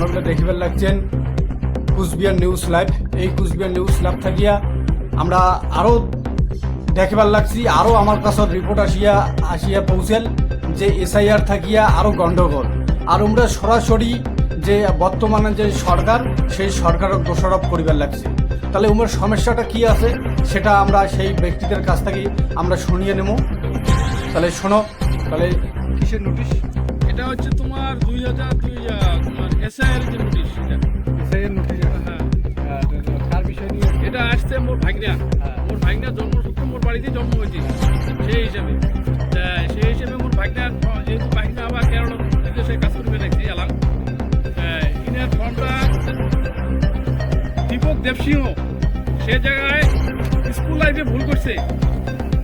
আপনারা দেখিবার লাগছেন Cooch Behar news live. এই কুচবিহার নিউজ লাইভ থাকিয়া আমরা আরও দেখবার লাগছি, আরও আমার কাছে রিপোর্ট আসিয়া পৌঁছেল যে এসআইআর থাকিয়া আরও গণ্ডগোল। আর আমরা সরাসরি যে বর্তমানে যে সরকার, সেই সরকারও দোষারোপ করিবার লাগছে। তাহলে উমের সমস্যাটা কি আছে সেটা আমরা সেই ব্যক্তিদের কাছ থেকে আমরা শুনিয়ে নেব। তাহলে শোনো, তাহলে কিসের নোটিশ? এটা হচ্ছে তোমার 2002 তোমার এসআইআর যে নোটিশ, এসআইআর নোটিশ। হ্যাঁ, কার বিষয় নিয়ে? এটা আসছে মোর ভাগ্না। মোর ভাগ্না জন্মসূত্রে মোর বাড়িতে জন্ম হয়েছে, সেই হিসাবে মোর ভাগ্নার যেহেতু ভাগ্না আবার কেরল বিদেশে কাজ করবে দেখছি এলাম। ইনার ফর্মটা দীপক দেবসিংহ, সে জায়গায় স্কুল লাইফে ভুল করছে,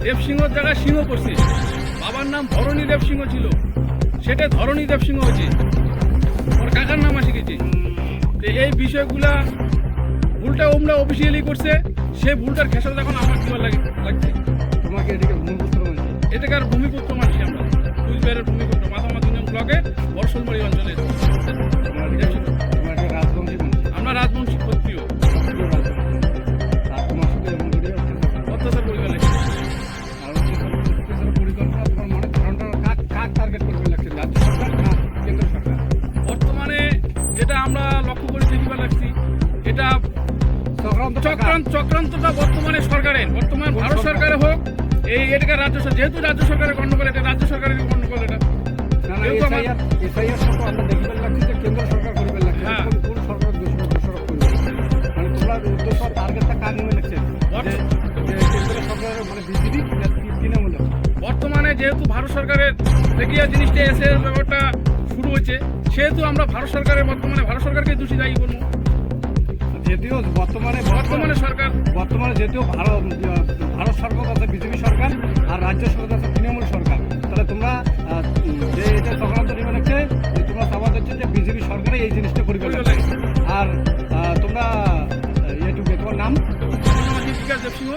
দেবসিংহর জায়গায় সিংহ করছে। বাবার নাম ধরণী দেবসিংহ ছিল, সেটা ধরণী দেবসিংহ হয়েছে, ওর কাকার নাম আসে গেছে। এই বিষয়গুলা ভুলটা ওমরা অফিসিয়ালি করছে, সেই ভুলটার খেসারত এখন আমার কি লাগছে। তোমাকে এটাকে ভূমিপুত্র মানছি, এটাকার ভূমিপুত্র মানছি আমরা, কুচবিহারের ভূমিপুত্র, মাথামাথা ব্লকে বর্ষলবাড়ি অঞ্চলের। রাজবংশী মানছি, আমরা রাজবংশী ক্ষত্রিয়, অত্যাচার পরিবার লাগছে। পরিকল্পনা তোমার মনে ধরনটা কাক টার্গেট করবে লাগছে, রাজ্য সরকার না কেন্দ্র সরকার? বর্তমানে যেটা আমরা লক্ষ্য করে দেখিবার লাগছি, এটা চক্রান্তটা বর্তমানে সরকারের, বর্তমান ভারত সরকারের হোক, এটাকে রাজ্য যেহেতু রাজ্য সরকারের গণ্ডগোল, এটা রাজ্য সরকারের গণ্ডগোল। এটা এসআইআর সরকার আমরা দেখিবার লাগছে যে কেন্দ্র সরকার করবে লাগছে। হ্যাঁ। কোন সরকার দোষারোপ করবে? মানে তোমরা উদ্দেশ্য টার্গেটটা কার নেমে লাগছে? যে কেন্দ্র সরকারের মানে বিজেপি তৃণমূল। বর্তমানে যেহেতু ভারত সরকারের থেকে জিনিসটা এসে ব্যাপারটা শুরু হয়েছে, সেহেতু আমরা বর্তমানে ভারত সরকারকে দোষী দায়ী করবো। যদিও বর্তমানে সরকার যদিও ভারত সরকার আছে বিজেপি সরকার, আর রাজ্য সরকার আছে তৃণমূল সরকার। তাহলে তোমরা যে এটা চক্রান্ত নেমে লাগছে, তোমরা চাওয়া যাচ্ছে যে বিজেপি সরকারে এই জিনিসটা করবে লাগছে। আর তোমরা তোমার নাম? আমার নাম দীপিকা দেবসিংহ।